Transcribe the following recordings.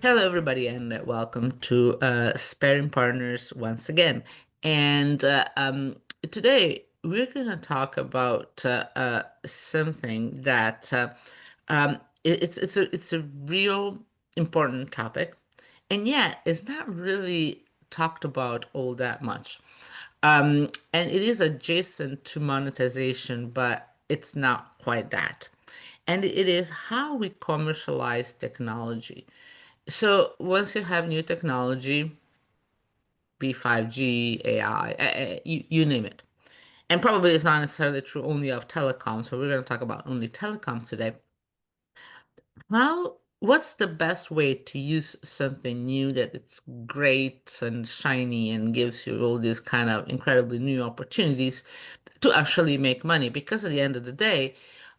Hello, everybody, and welcome to Sparing Partners once again. And today we're going to talk about something that it's a real important topic, and yet it's not really talked about all that much. And it is adjacent to monetization, but it's not quite that. And it is how we commercialize technology. So once you have new technology, be 5G, AI, you name it. And probably it's not necessarily true only of telecoms, but we're going to talk about only telecoms today. What's the best way to use something new that it's great and shiny and gives you all these kind of incredibly new opportunities to actually make money? Because at the end of the day,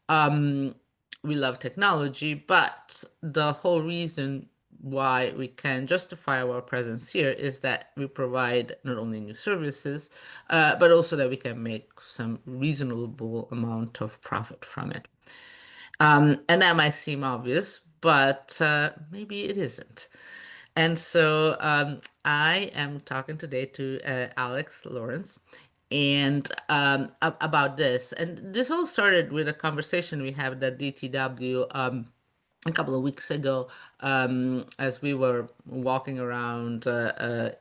um, we love technology, but the whole reason why we can justify our presence here is that we provide not only new services, but also that we can make some reasonable amount of profit from it. And that might seem obvious, but maybe it isn't. And so I am talking today to Alex Lawrence and about this. And this all started with a conversation we had at DTW a couple of weeks ago as we were walking around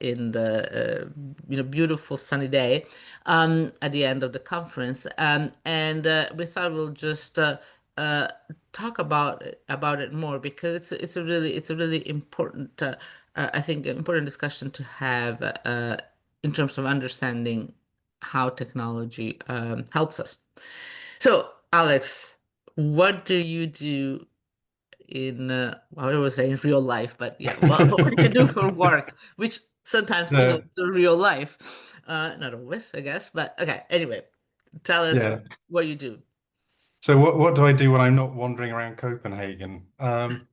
in the beautiful sunny day at the end of the conference, and we thought we'll just uh, talk about it more because it's a really important I think an important discussion to have in terms of understanding how technology helps us. So, Alex, what do you do in well, I was saying real life, but yeah, well, what do you do for work, which sometimes is No, also real life, not always, I guess, but okay. Anyway, tell us yeah. what you do. So what do I do when I'm not wandering around Copenhagen? I'm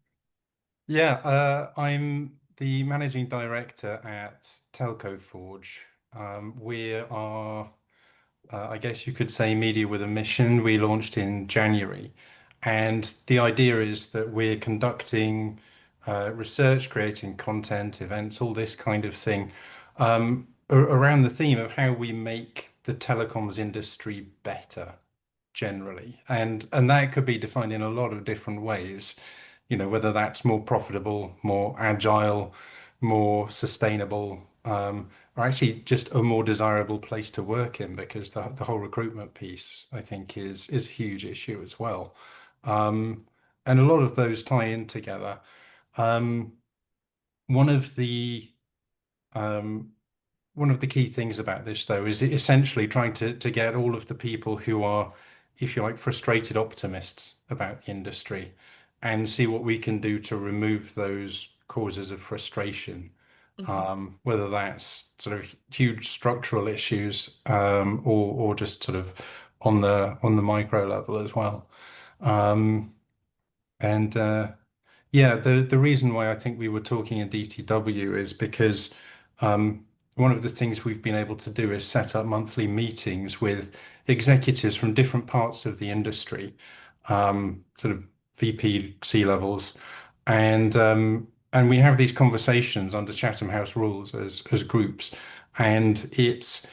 the managing director at TelcoForge. We are, I guess you could say, media with a mission. We launched in January, and the idea is that we're conducting research, creating content, events, all this kind of thing, around the theme of how we make the telecoms industry better generally. And that could be defined in a lot of different ways, whether that's more profitable, more agile, more sustainable, or actually just a more desirable place to work in, because the whole recruitment piece, I think, is a huge issue as well. And a lot of those tie in together. Um, one of the um, one of the key things about this, though, is essentially trying to get all of the people who are, if you like, frustrated optimists about the industry and see what we can do to remove those causes of frustration, Mhm. whether that's sort of huge structural issues, or just sort of on the micro level as well. Um, and Yeah, the reason why I think we were talking in DTW is because one of the things we've been able to do is set up monthly meetings with executives from different parts of the industry, sort of VP C levels, and we have these conversations under Chatham House rules as groups, and it's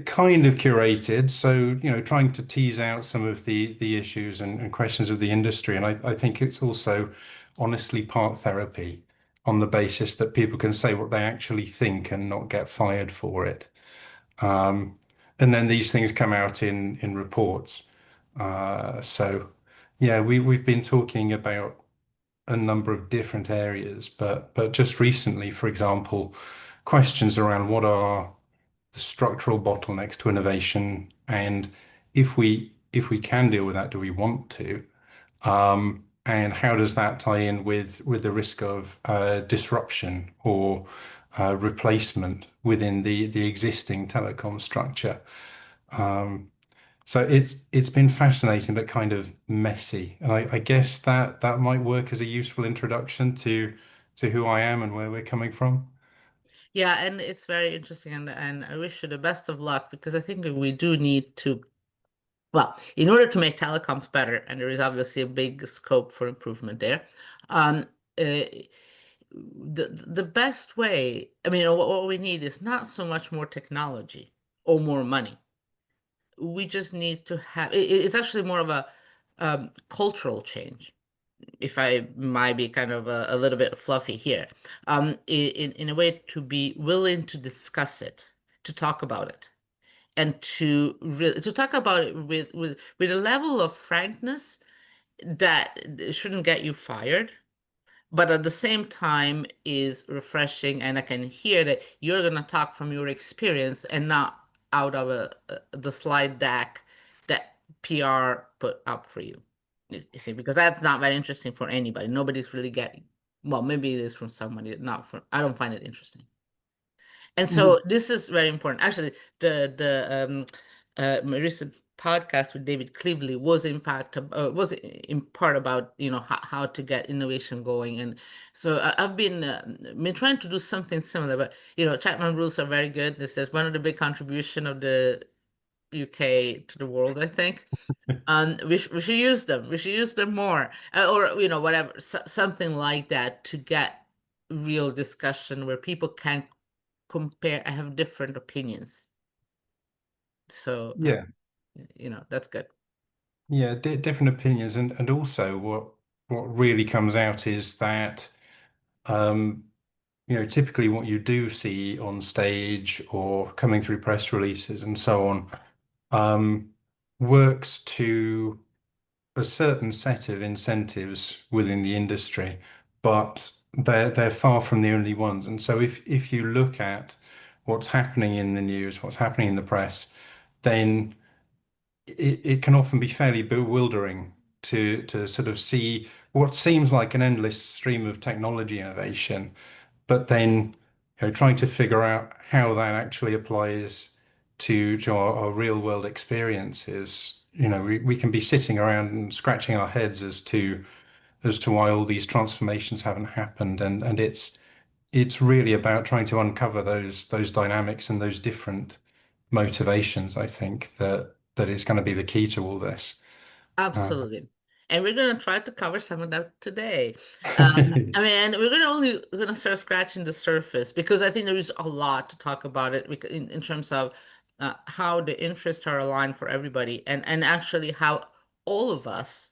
kind of curated, so trying to tease out some of the issues and questions of the industry, and I think it's also honestly part therapy on the basis that people can say what they actually think and not get fired for it. Um, and then these things come out in reports. So yeah, we've been talking about a number of different areas, but just recently, for example, questions around what are the structural bottlenecks to innovation, and if we can deal with that, do we want to? And how does that tie in with the risk of disruption or replacement within the existing telecom structure? So it's been fascinating but kind of messy, and I guess that might work as a useful introduction to who I am and where we're coming from. Yeah, and it's very interesting, and I wish you the best of luck because I think we do need to, well, in order to make telecoms better, and there is obviously a big scope for improvement there. Um, uh, the best way, I mean, what we need is not so much more technology or more money. We just need to have it's actually more of a cultural change, if I might be kind of a little bit fluffy here, in a way to be willing to discuss it, to talk about it, and to talk about it with a level of frankness that shouldn't get you fired, but at the same time is refreshing, and I can hear that you're gonna talk from your experience and not out of the slide deck that PR put up for you. You see, because that's not very interesting for anybody. Nobody's really getting. Well, maybe it is from somebody, not from. I don't find it interesting. And so this is very important. Actually, the my recent podcast with David Cleveley was in fact was in part about how to get innovation going. And so I've been trying to do something similar. But Chapman rules are very good. This is one of the big contribution of the UK to the world, I think. We should use them. We should use them more, or whatever, something like that, to get real discussion where people can compare and have different opinions. So, Yeah, that's good. yeah, different opinions, and also what really comes out is that um, typically what you do see on stage or coming through press releases and so on um, works to a certain set of incentives within the industry, but they're far from the only ones. And so if you look at what's happening in the news, what's happening in the press, then it can often be fairly bewildering to sort of see what seems like an endless stream of technology innovation, but then trying to figure out how that actually applies to our real world experiences. We can be sitting around and scratching our heads as to why all these transformations haven't happened, and it's really about trying to uncover those dynamics and those different motivations, I think, that is going to be the key to all this. Uh, Absolutely. And we're going to try to cover some of that today. I mean, we're going to start scratching the surface because I think there is a lot to talk about it in terms of how the interests are aligned for everybody, and actually how all of us,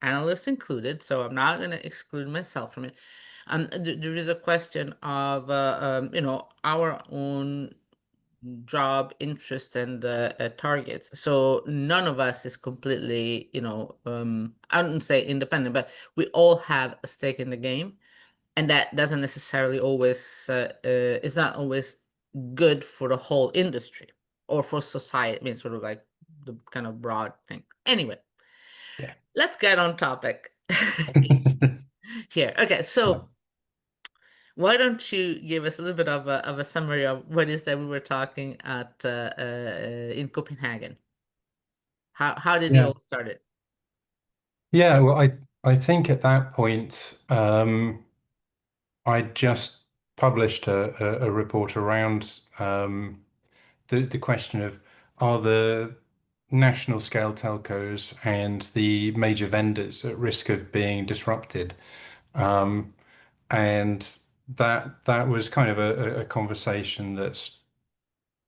analysts included, so I'm not going to exclude myself from it. There is a question of our own job interest and targets. So none of us is completely, I wouldn't say independent, but we all have a stake in the game, and that doesn't necessarily always is not always good for the whole industry or for society. I mean, sort of like the kind of broad thing. Anyway, yeah. let's get on topic here. Okay, Yeah. so why don't you give us a little bit of a summary of what is that we were talking at in Copenhagen? How did it Yeah. all started? Yeah, well, I think at that point, I just published a report around the question of, are the national scale telcos and the major vendors at risk of being disrupted? Um, and that was kind of a conversation that's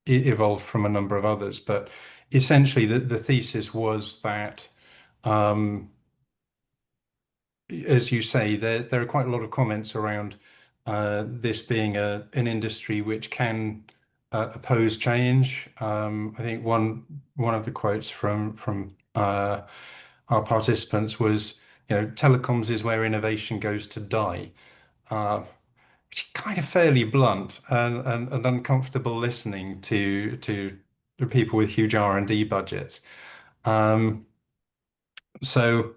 evolved from a number of others. But essentially, the thesis was that, um, as you say, there are quite a lot of comments around this being an industry which can oppose change. I think one of the quotes from our participants was, telecoms is where innovation goes to die. Uh, which is kind of fairly blunt and uncomfortable listening to the people with huge R&D budgets. Um, so.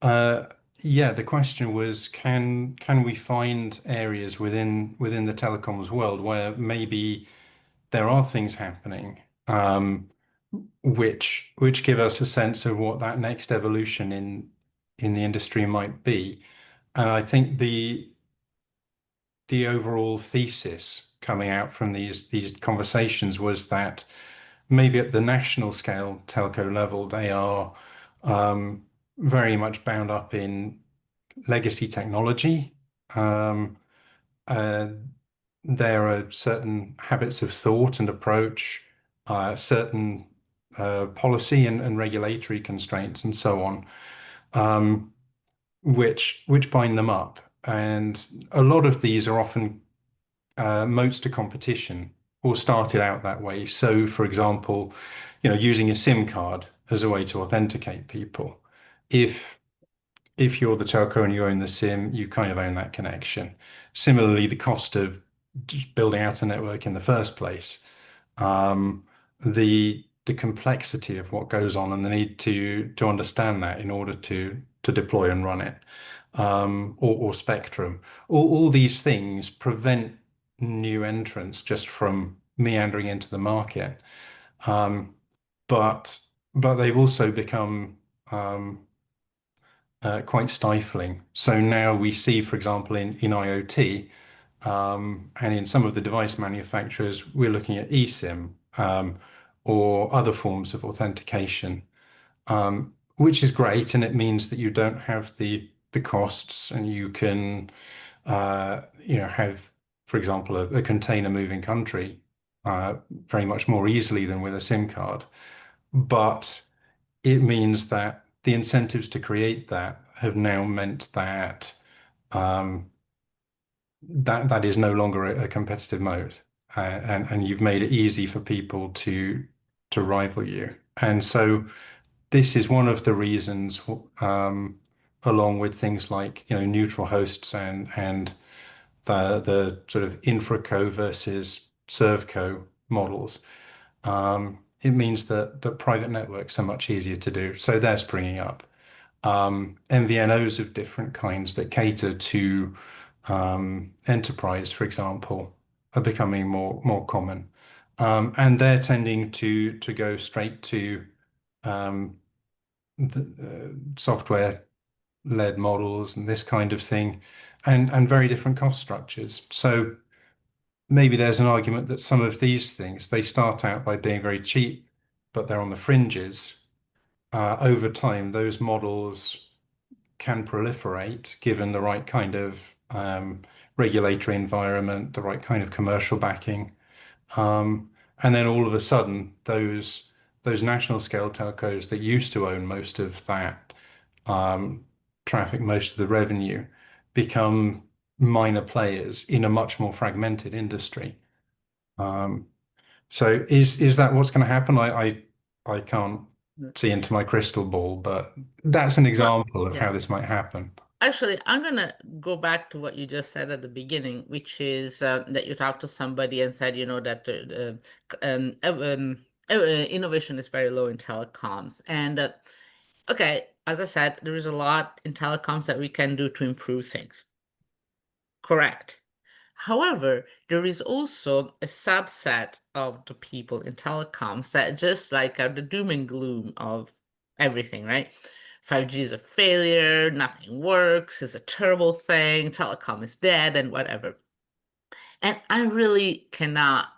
Uh, yeah, the question was, can we find areas within the telecoms world where maybe there are things happening, which give us a sense of what that next evolution in the industry might be. And I think the overall thesis coming out from these conversations was that maybe at the national scale telco level, they are very much bound up in legacy technology. Um, uh, there are certain habits of thought and approach, certain policy and regulatory constraints, and so on, um, which bind them up. And a lot of these are often moats to competition or started out that way. So, for example, using a SIM card as a way to authenticate people. If if you're the telco and you own the SIM, you kind of own that connection. Similarly, the cost of just building out a network in the first place, um, the complexity of what goes on, and the need to understand that in order to deploy and run it, or spectrum. All these things prevent new entrants just from meandering into the market. Um, but they've also become quite stifling. So now we see, for example, in IoT, and in some of the device manufacturers, we're looking at eSIM, or other forms of authentication, which is great, and it means that you don't have the costs, and you can have, for example, a container moving country very much more easily than with a SIM card. But it means that the incentives to create that have now meant that um, that is no longer a competitive mode, and you've made it easy for people to rival you. And so this is one of the reasons, along with things like neutral hosts and the sort of infraco versus servco models. It means that private networks are much easier to do. So they're springing up. MVNOs of different kinds that cater to enterprise, for example, are becoming more common. And they're tending to go straight to um, software-led models and this kind of thing, and very different cost structures. So maybe there's an argument that some of these things, they start out by being very cheap, but they're on the fringes. Over time, those models can proliferate given the right kind of regulatory environment, the right kind of commercial backing. And then all of a sudden, those national scale telcos that used to own most of that um, traffic, most of the revenue, become minor players in a much more fragmented industry. Um, so is that what's going to happen? I can't see into my crystal ball, but that's an Well, example of yeah. how this might happen. Actually, I'm gonna go back to what you just said at the beginning, which is that you talked to somebody and said, that innovation is very low in telecoms. And okay, as I said, there is a lot in telecoms that we can do to improve things. Correct. However, there is also a subset of the people in telecoms that just like are the doom and gloom of everything, right? 5G is a failure, nothing works, it's a terrible thing, telecom is dead, and whatever. And I really cannot,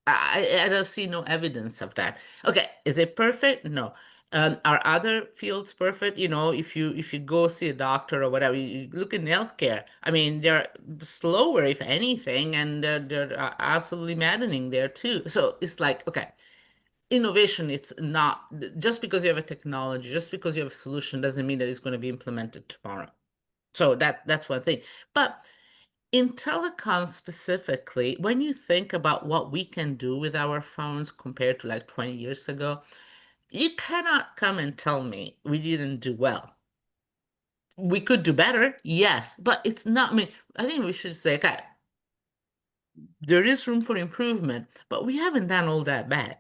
I don't see no evidence of that. Okay, is it perfect? No. Are other fields perfect? If you go see a doctor or whatever, you look in healthcare. I mean, they're slower, if anything, and they're absolutely maddening there too. So it's like, okay, innovation, it's not just because you have a technology, just because you have a solution doesn't mean that it's going to be implemented tomorrow. So that's one thing. But in telecom specifically, when you think about what we can do with our phones compared to like 20 years ago, you cannot come and tell me we didn't do well. We could do better, yes, but it's not, I mean, I think we should say, okay, there is room for improvement, but we haven't done all that bad.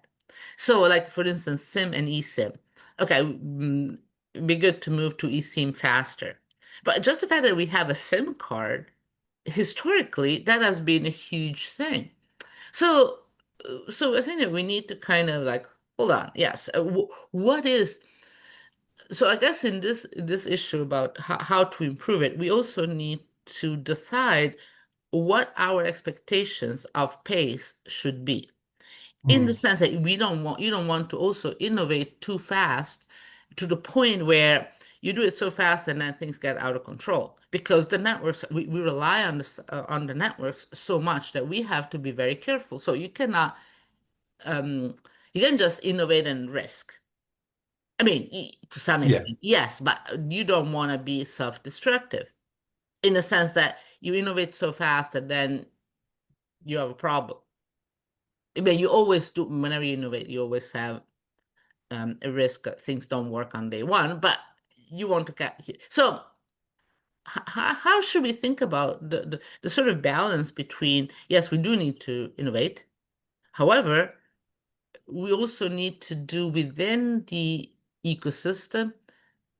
So, like for instance, SIM and eSIM. Okay, it'd be good to move to eSIM faster. But just the fact that we have a SIM card, historically, that has been a huge thing. So, so I think that we need to kind of like hold on. Yes, what is so? I guess in this issue about how to improve it, we also need to decide what our expectations of pace should be. In the Mm. sense that you don't want to also innovate too fast to the point where you do it so fast and then things get out of control. because the networks we rely on on the networks so much that we have to be very careful. So um, you can just innovate and risk. I mean, to some Yeah, extent, yes, but you don't want to be self-destructive in the sense that you innovate so fast that then you have a problem. I mean, you always do, whenever you innovate, you always have a risk that things don't work on day one, but you want to get. So, how should we think about the sort of balance between, yes, we do need to innovate. However, we also need to do within the ecosystem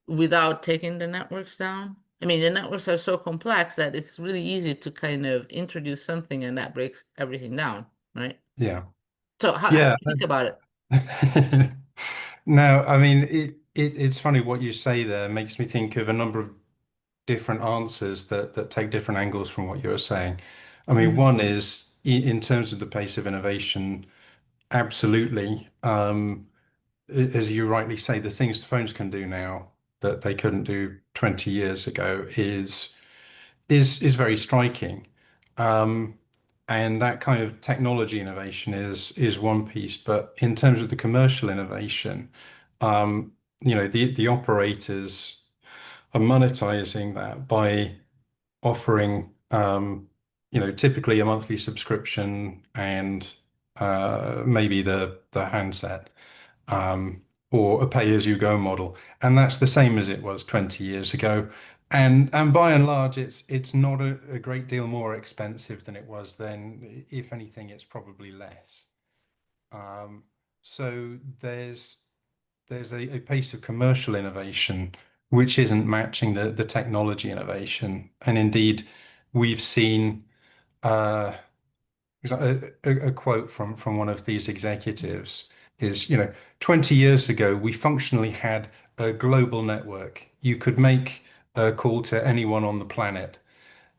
without taking the networks down. I mean, the networks are so complex that it's really easy to kind of introduce something and that breaks everything down, right? yeah, So how do yeah. you think about it? No, I mean it's funny what you say there makes me think of a number of different answers that take different angles from what you were saying. I mean, Mhm. one is in terms of the pace of innovation, absolutely. As you rightly say, the things phones can do now that they couldn't do 20 years ago is very striking. Um, and that kind of technology innovation is one piece, but in terms of the commercial innovation, um, the operators are monetizing that by offering typically a monthly subscription and maybe the handset or a pay-as-you-go model. And that's the same as it was 20 years ago. And by and large, it's not a great deal more expensive than it was then. If anything, it's probably less. Um, so there's a pace of commercial innovation which isn't matching the technology innovation. And indeed, we've seen uh, a quote from one of these executives is, 20 years ago, we functionally had a global network. You could make a call to anyone on the planet.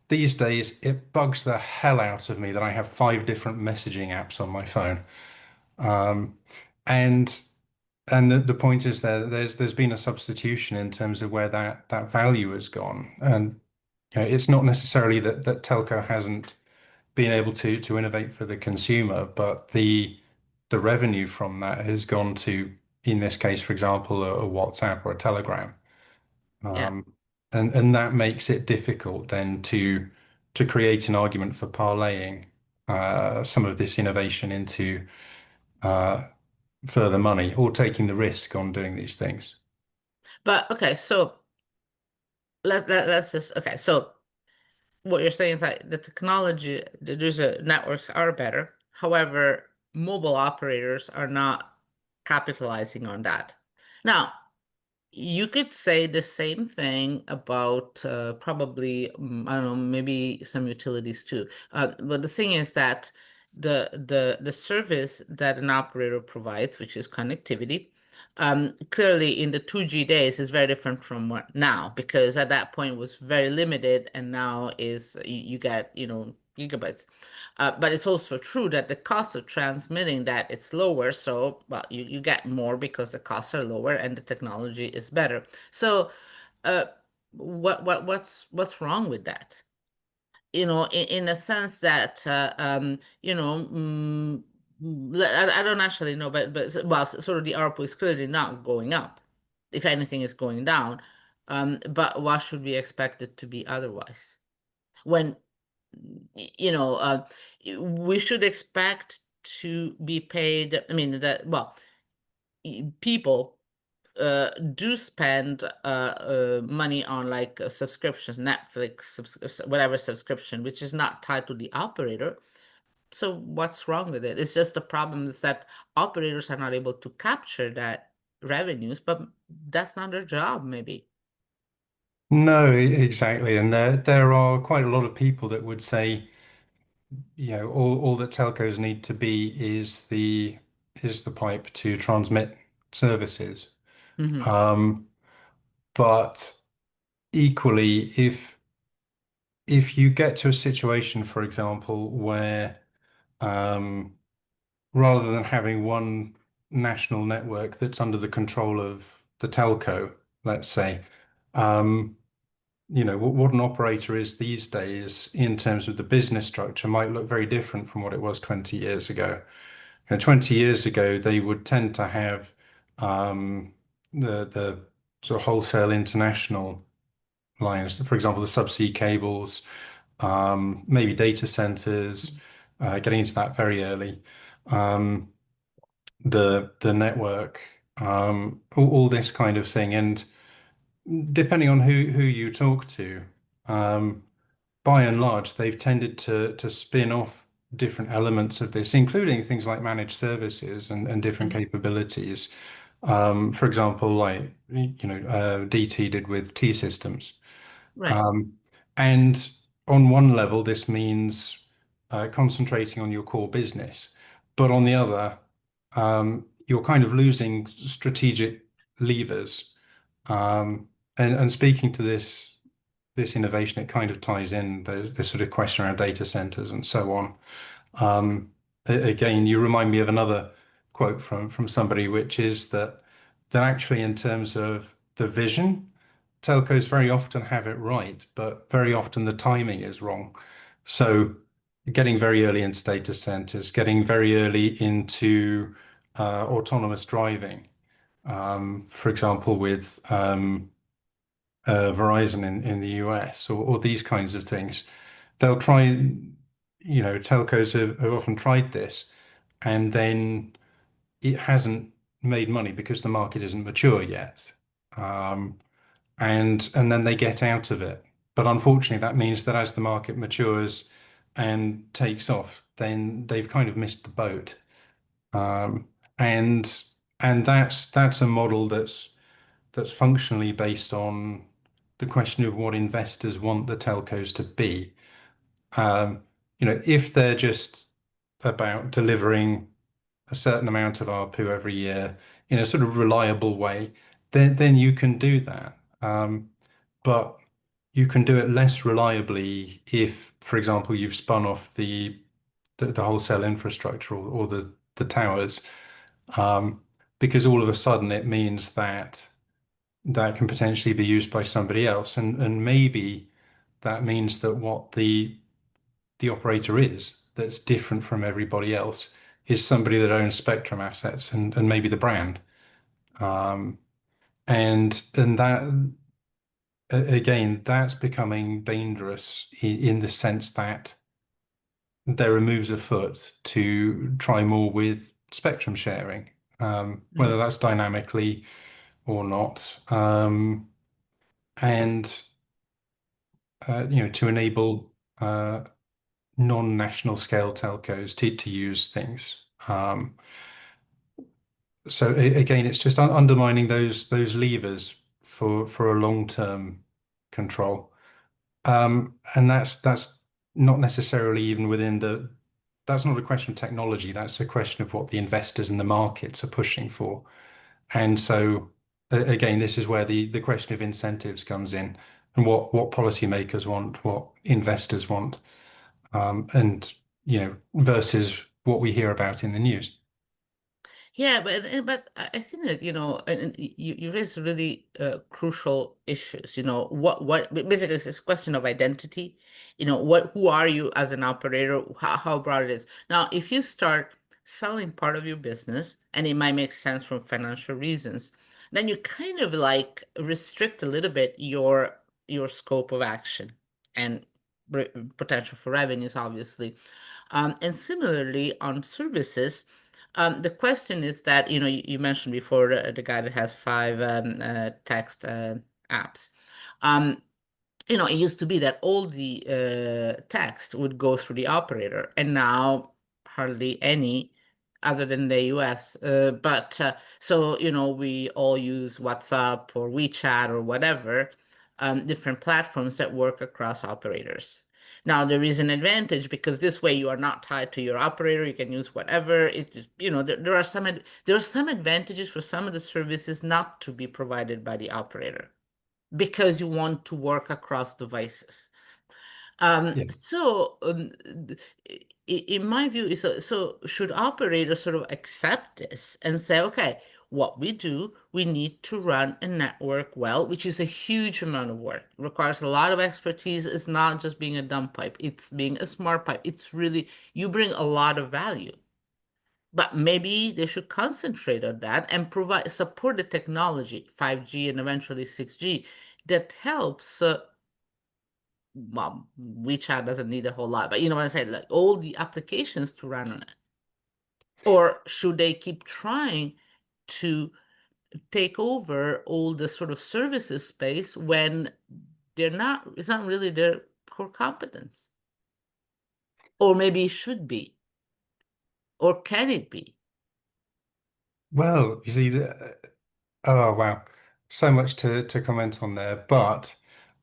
These days, it bugs the hell out of me that I have five different messaging apps on my phone. And the point is there's been a substitution in terms of where that value has gone. And it's not necessarily that telco hasn't been able to innovate for the consumer, but the revenue from that has gone to, in this case, for example, a WhatsApp or a Telegram. Yeah. Um, and that makes it difficult then to create an argument for parlaying some of this innovation into uh, further money or taking the risk on doing these things. But okay, so let's just okay. So what you're saying is that the technology, there's a networks are better. However, mobile operators are not capitalizing on that. Now, you could say the same thing about probably, I don't know, maybe some utilities too. But the thing is that the service that an operator provides, which is connectivity, clearly in the 2G days is very different from what now, because at that point was very limited, and now is you get, gigabytes. But it's also true that the cost of transmitting that it's lower, so well you get more because the costs are lower and the technology is better. So, uh, what's wrong with that? In a sense that I don't actually know, but well, sort of the ARPU is clearly not going up. If anything, is going down. But why should we expect it to be otherwise? When you know, we should expect to be paid. I mean, that well, people do spend money on like subscriptions, Netflix, whatever subscription, which is not tied to the operator. So what's wrong with it? It's just the problem is that operators are not able to capture that revenues, but that's not their job, maybe. No, exactly. And there are quite a lot of people that would say, all that telcos need to be is the pipe to transmit services. Hmm. Um, but equally, if you get to a situation, for example, where um, rather than having one national network that's under the control of the telco, let's say, um, what an operator is these days in terms of the business structure might look very different from what it was 20 years ago. And 20 years ago, they would tend to have um, the sort of wholesale international lines, for example, the subsea cables, maybe data centers, getting into that very early, um, the network, all this kind of thing. And depending on who you talk to, um, by and large, they've tended to spin off different elements of this, including things like managed services and different Mhm. capabilities. For example, like DT did with T systems. Right. Um, and on one level, this means concentrating on your core business, but on the other, you're kind of losing strategic levers. Um, and speaking to this innovation, it kind of ties in the sort of question around data centers and so on. Um, Again, you remind me of another quote from somebody, which is that actually, in terms of the vision, telcos very often have it right, but very often the timing is wrong. So, getting very early into data centers, getting very early into autonomous driving, for example, with Verizon in the US or these kinds of things. They'll try, telcos have often tried this, and then it hasn't made money because the market isn't mature yet. Um, and then they get out of it. But unfortunately, that means that as the market matures and takes off, then they've kind of missed the boat. Um, and and that's a model that's functionally based on the question of what investors want the telcos to be. Um, if they're just about delivering a certain amount of ARPU every year in a sort of reliable way, then you can do that. But you can do it less reliably if, for example, you've spun off the wholesale infrastructure or the towers, um, because all of a sudden it means that that can potentially be used by somebody else, and maybe that means that what the operator is that's different from everybody else is somebody that owns spectrum assets and maybe the brand. Um, and that again, that's becoming dangerous in the sense that there are moves afoot to try more with spectrum sharing, whether Mhm. that's dynamically or not, and to enable non-national scale telcos to use things. So again, it's just undermining those levers for a long-term control. And that's not necessarily even within that's not a question of technology. That's a question of what the investors and the markets are pushing for. And so again, this is where the question of incentives comes in and what policymakers want, what investors want, and versus what we hear about in the news. Yeah, but I think that, and you raise really crucial issues. What basically it's this question of identity. Who are you as an operator? How broad it is. Now, if you start selling part of your business, and it might make sense from financial reasons, then you kind of like restrict a little bit your scope of action and re potential for revenues, obviously. And similarly, on services, the question is that, you mentioned before the guy that has five text apps. Um, it used to be that all the text would go through the operator, and now hardly any other than the US. But so, we all use WhatsApp or WeChat or whatever, different platforms that work across operators. Now, there is an advantage because this way you are not tied to your operator. You can use whatever. It just, there are some advantages for some of the services not to be provided by the operator because you want to work across devices. Yeah. So, in my view, so should operators sort of accept this and say, okay, what we do, we need to run a network well, which is a huge amount of work. It requires a lot of expertise. It's not just being a dumb pipe, it's being a smart pipe. It's really, you bring a lot of value. But maybe they should concentrate on that and provide support the technology, 5G and eventually 6G, that helps. Well, WeChat doesn't need a whole lot, but you know what I said, like all the applications to run on it. Or should they keep trying to take over all the sort of services space when it's not really their core competence? Or maybe it should be, or can it be? Well, you see, oh wow, so much to comment on there. But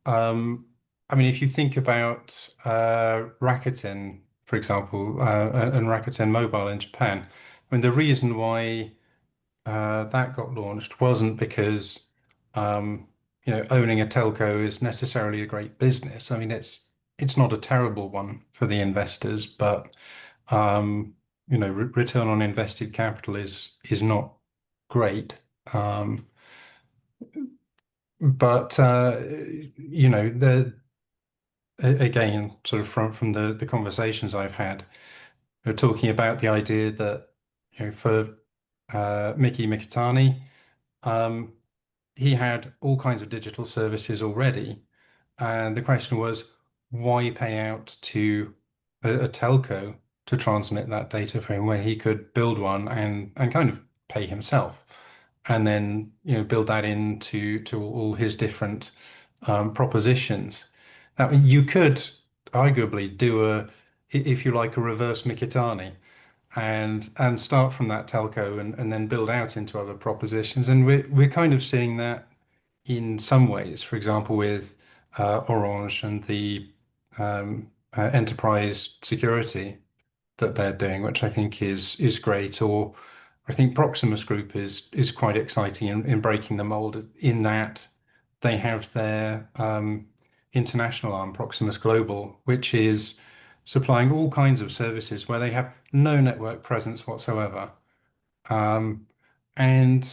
I mean, if you think about Rakuten, for example, and Rakuten Mobile in Japan, I mean, the reason why that got launched wasn't because owning a telco is necessarily a great business. I mean, it's not a terrible one for the investors, but re return on invested capital is not great. Um, but the again, sort of from the conversations I've had, they're talking about the idea that for Mickey Mikitani, um, he had all kinds of digital services already. And the question was, why pay out to a telco to transmit that data for him where he could build one and kind of pay himself and then build that into all his different propositions. Now you could arguably do if you like, a reverse Mikitani and start from that telco and then build out into other propositions. And we're kind of seeing that in some ways, for example, with Orange and the enterprise security that they're doing, which I think is great. Or I think Proximus Group is quite exciting in breaking the mold in that they have their international arm, Proximus Global, which is supplying all kinds of services where they have no network presence whatsoever. Um, and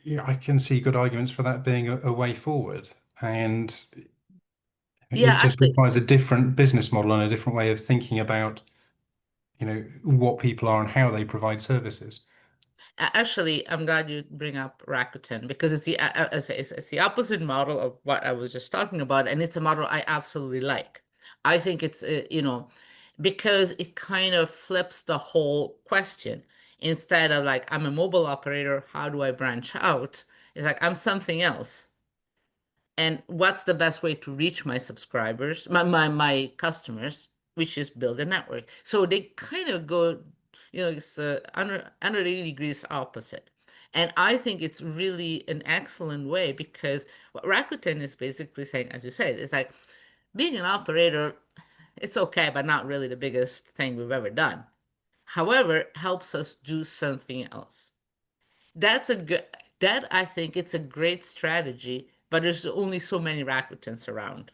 yeah, I can see good arguments for that being a way forward. And Yeah, it just actually, requires a different business model and a different way of thinking about, what people are and how they provide services. Actually, I'm glad you bring up Rakuten because it's it's the opposite model of what I was just talking about, and it's a model I absolutely like. I think it's because it kind of flips the whole question. Instead of like I'm a mobile operator, how do I branch out? It's like I'm something else. And what's the best way to reach my subscribers, my customers, which is build a network. So they kind of go, it's 180 degrees opposite. And I think it's really an excellent way because what Rakuten is basically saying, as you said, is like being an operator, it's okay, but not really the biggest thing we've ever done. However, helps us do something else. That's a good, that I think it's a great strategy, but there's only so many Rakutens around.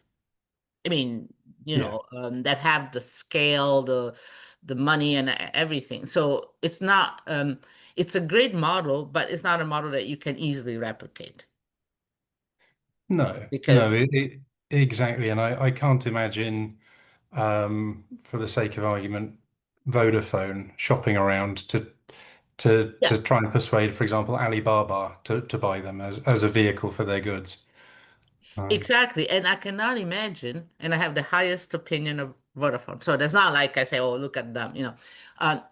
I mean, Yeah. that have the scale, the money and everything. So it's a great model, but it's not a model that you can easily replicate No, because no, exactly. And I can't imagine, for the sake of argument, Vodafone shopping around yeah, to try and persuade, for example, Alibaba to buy them as a vehicle for their goods. Um, exactly. And I cannot imagine, and I have the highest opinion of Vodafone. So that's not like I say, oh, look at them.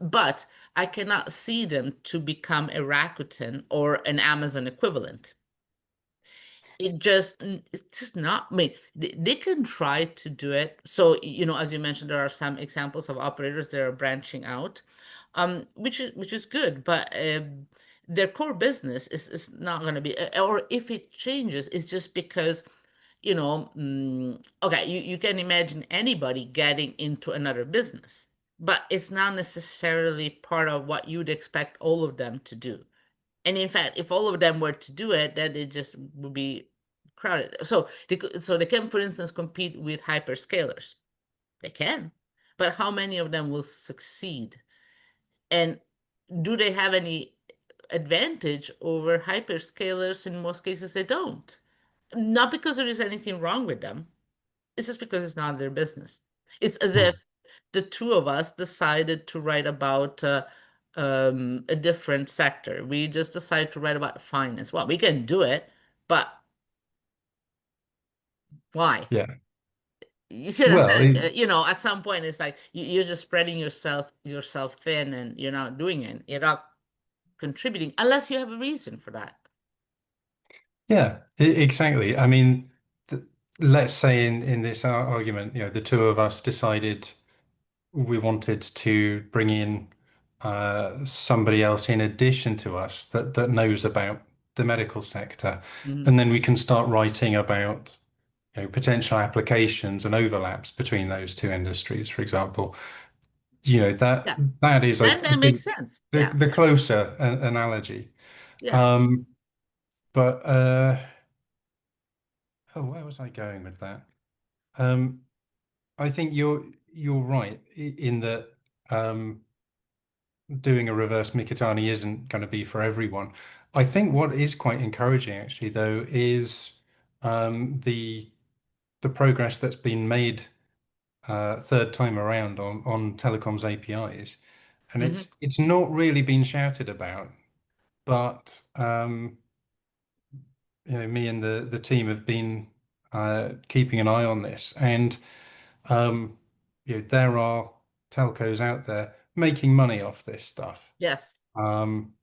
But I cannot see them to become a Rakuten or an Amazon equivalent. It's just not, I mean, they can try to do it. So, as you mentioned, there are some examples of operators that are branching out, which is good, but their core business is not going to be, or if it changes, it's just because okay, you can imagine anybody getting into another business, but it's not necessarily part of what you'd expect all of them to do. And in fact, if all of them were to do it, then it just would be crowded. So they can, for instance, compete with hyperscalers. They can, but how many of them will succeed? And do they have any? advantage over hyperscalers. In most cases, they don't. Not because there is anything wrong with them. It's just because it's not their business. It's as Mm. if the two of us decided to write about a different sector. We just decided to write about finance. Well, we can do it, but why? Yeah. You see what I'm Well, saying? At some point, it's like you're just spreading yourself thin, and you're not doing it. You're not contributing unless you have a reason for that. yeah, exactly. I mean, th let's say in this argument, the two of us decided we wanted to bring in somebody else in addition to us that knows about the medical sector, Mhm. and then we can start writing about potential applications and overlaps between those two industries, for example. That Yeah, that is, I then that makes think, sense. the Yeah, the closer analogy. yeah. Um, but oh, where was I going with that? Um, I think you're right in that doing a reverse Mikitani isn't going to be for everyone. I think what is quite encouraging actually though is the progress that's been made third time around on telecoms APIs, and Hmm. it's not really been shouted about, but me and the team have been keeping an eye on this, and um, there are telcos out there making money off this stuff. Yes. Um,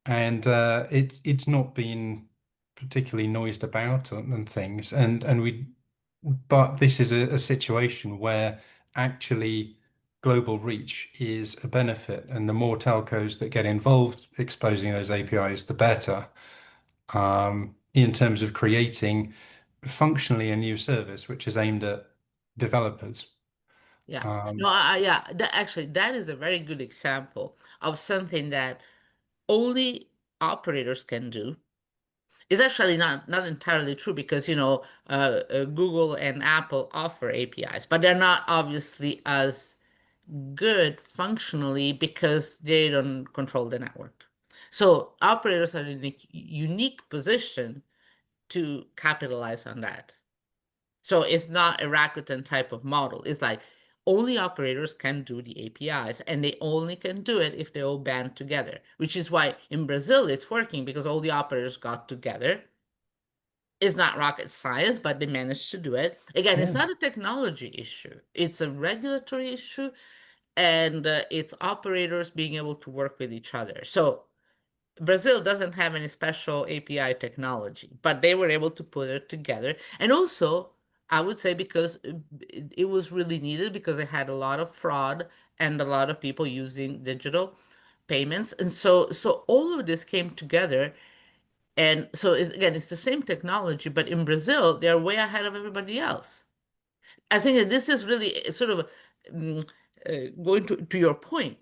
and it's not been particularly noised about and things, but this is a situation where actually global reach is a benefit, and the more telcos that get involved exposing those APIs, the better. In terms of creating functionally a new service which is aimed at developers. Yeah. No, Um, yeah, that is a very good example of something that only operators can do. It's actually not entirely true because Google and Apple offer APIs, but they're not obviously as good functionally because they don't control the network. So operators are in a unique position to capitalize on that. So it's not a Rakuten type of model. It's like only operators can do the APIs, and they only can do it if they all band together, which is why in Brazil it's working because all the operators got together. It's not rocket science, but they managed to do it. Again, it's yeah, not a technology issue, it's a regulatory issue, and it's operators being able to work with each other. So Brazil doesn't have any special API technology, but they were able to put it together. And also, I would say because it was really needed because they had a lot of fraud and a lot of people using digital payments. And so all of this came together. And so it's the same technology, but in Brazil, they're way ahead of everybody else. I think that this is really sort of um, going to your point.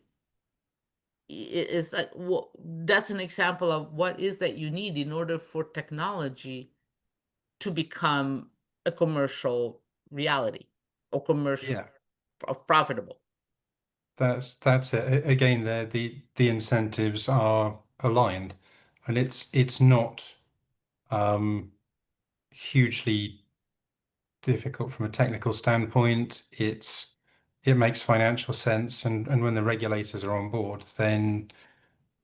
It's like that's an example of what is that you need in order for technology to become a commercial reality or commercial yeah. or profitable. That's it. Again, there the incentives are aligned, and it's not hugely difficult from a technical standpoint. It makes financial sense, and when the regulators are on board, then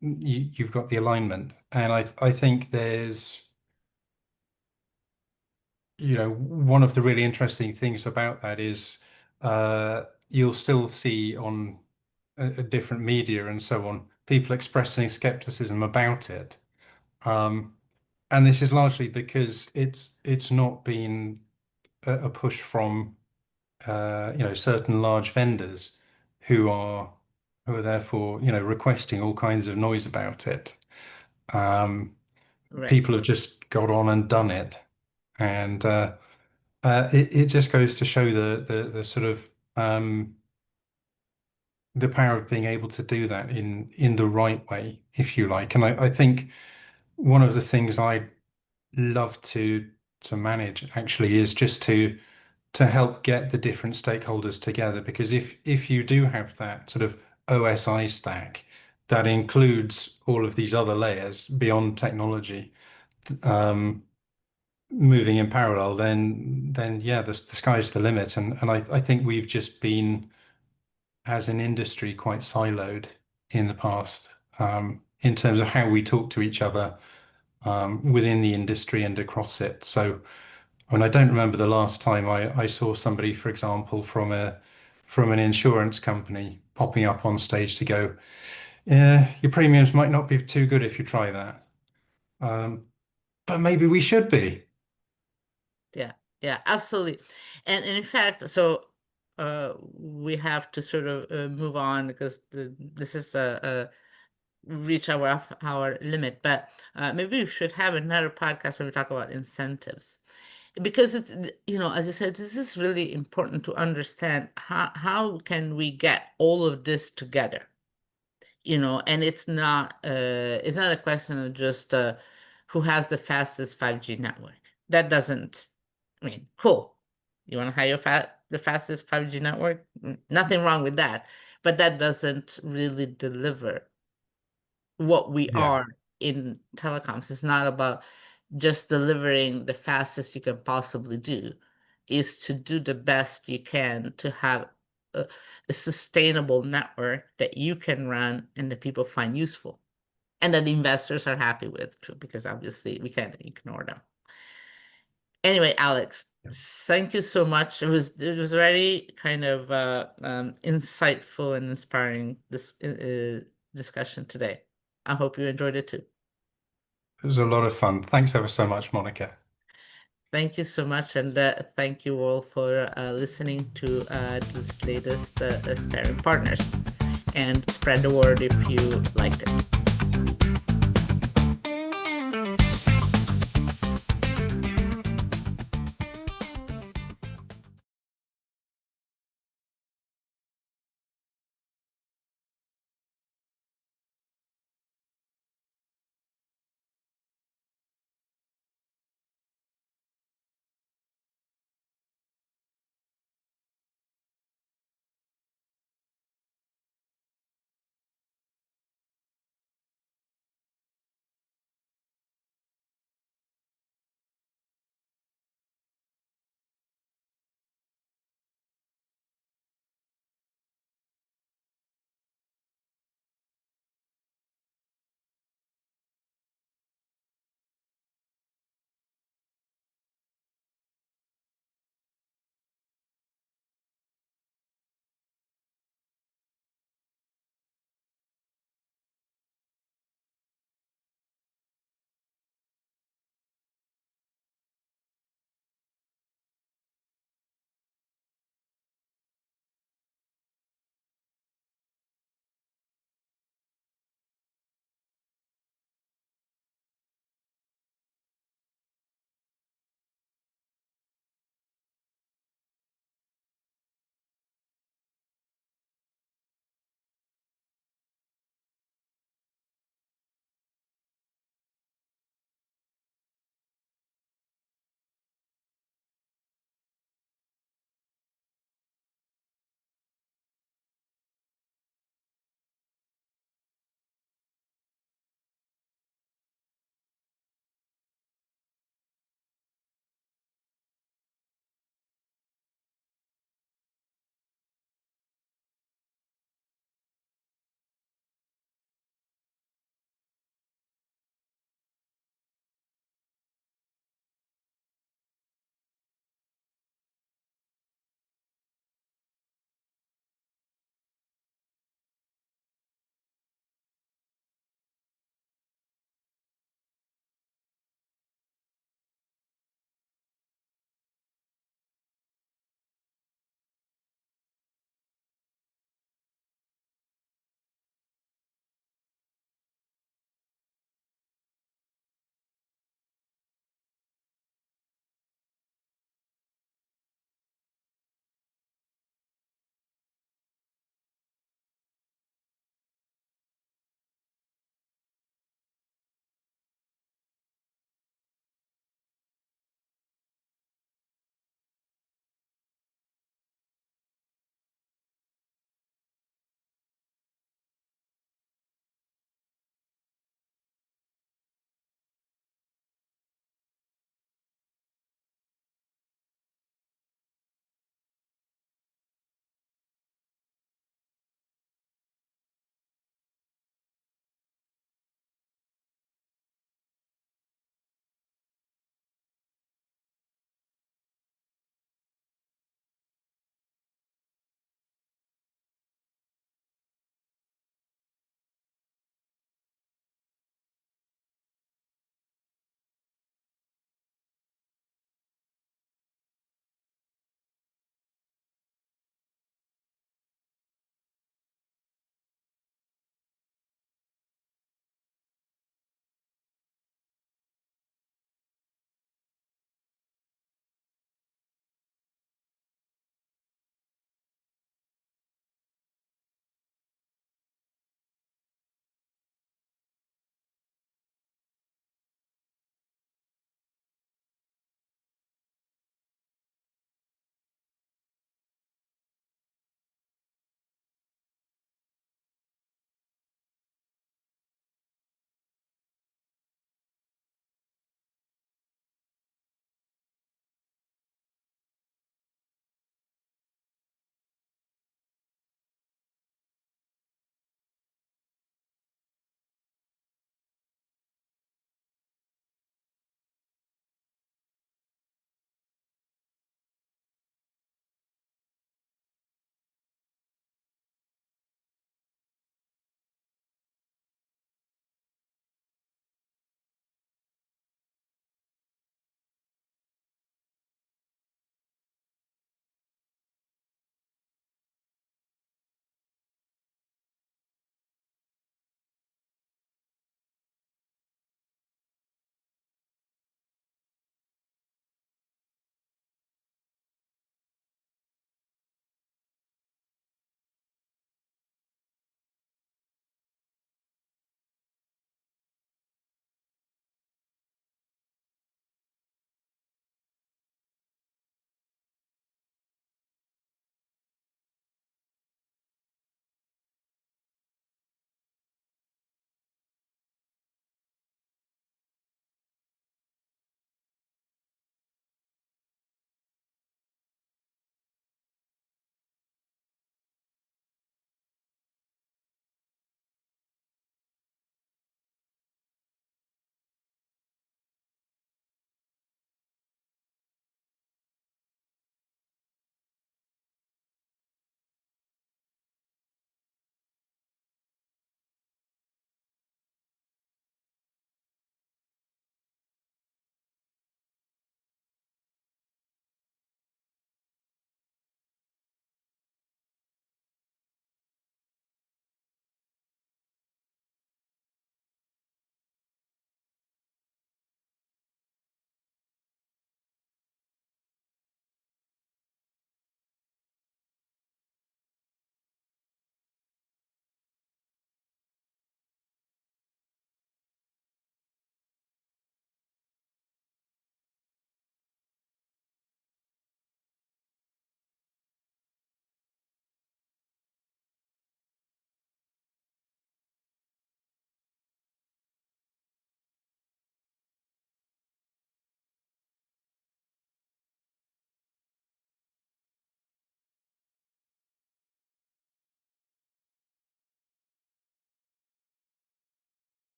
you've got the alignment. And I think there's one of the really interesting things about that is you'll still see on a different media and so on, people expressing skepticism about it. Um, and this is largely because it's not been a push from certain large vendors who are who are therefore requesting all kinds of noise about it. Um, Right. People have just got on and done it, and it just goes to show the sort of the power of being able to do that in the right way, if you like. And I think one of the things I love to manage actually is just to help get the different stakeholders together. Because if you do have that sort of OSI stack, that includes all of these other layers beyond technology, um, moving in parallel, then yeah, the sky's the limit. And I think we've just been, as an industry, quite siloed in the past, in terms of how we talk to each other, within the industry and across it. So, I mean, I don't remember the last time I saw somebody, for example, from an insurance company popping up on stage to go, yeah, your premiums might not be too good if you try that. Um, but maybe we should be. Yeah, yeah, absolutely. And in fact, so we have to sort of move on because this is reach our limit. But maybe we should have another podcast where we talk about incentives, because it's, as you said, this is really important to understand how can we get all of this together. And it's not a question of just who has the fastest 5G network. That doesn't, I mean, cool. You want to have the fastest 5G network? Nothing wrong with that. But that doesn't really deliver what we Yeah, are in telecoms. It's not about just delivering the fastest you can possibly do. Is to do the best you can to have a, a sustainable network that you can run and that people find useful and that the investors are happy with too, because obviously we can't ignore them. Anyway, Alex, thank you so much. It was very kind of insightful and inspiring this discussion today. I hope you enjoyed it too. it was a lot of fun. Thanks ever so much, Monica. Thank you so much, and thank you all for listening to this latest Sparing Partners. And spread the word if you liked it.